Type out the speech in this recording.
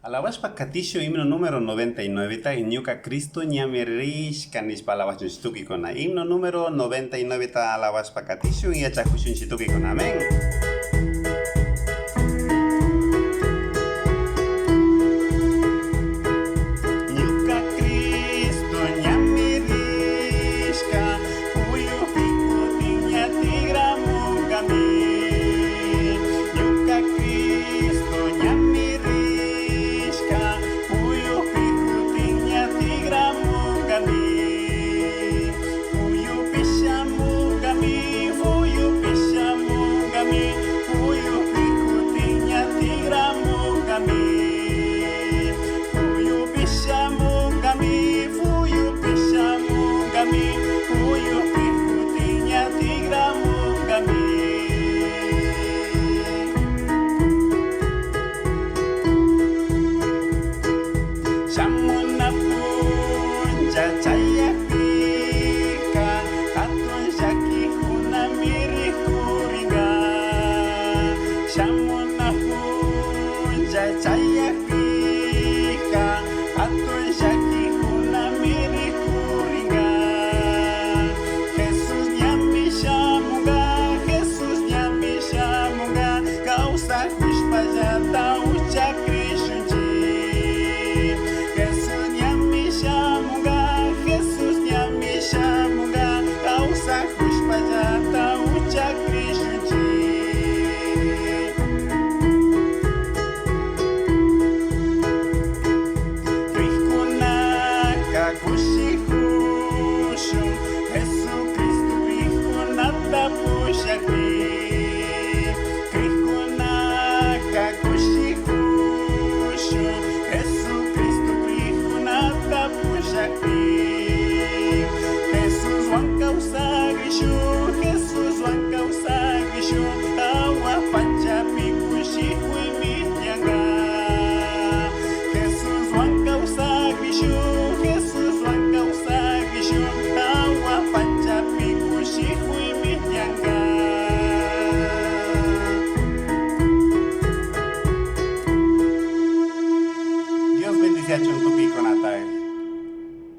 Alabashpa katishu himno número 99 ta ñuka Cristo ñamirish kanishpa alabashunchitukkikuna. Himno número 99 ta alabashpa katishu y yachakushunchitukkikuna. Amén. Ñuka Cristo ñamirishka uyupikutin ñatigramunkami. Ñuka Cristo ñamirishka uyupikutin ñatigramunkami. Uyupishamunkami, uyupishamunkami, uyupikutin ñatigramunkami. Uyupishamunkami, uyupishamunkami, uyupikutin ñatigramunkami. Shamuna puncha chayapika hatun shakikuna mirikuringa. Shamuna puncha chayapika hatun shakikuna mirikuringa. Jesús ñami shamunga, Jesús ñami shamunga, causa kushpallata ucha krishunchi. Jesús ñami shamunga, Jesús ñami shamunga, causa kushpallata ucha krishunchi. Krishkunaka kushikushun, Jesucristo krishkunata pushakri. Krishkunaka kushikushun, Jesucristo krishkunata pushakri. Jesús wan causa grishun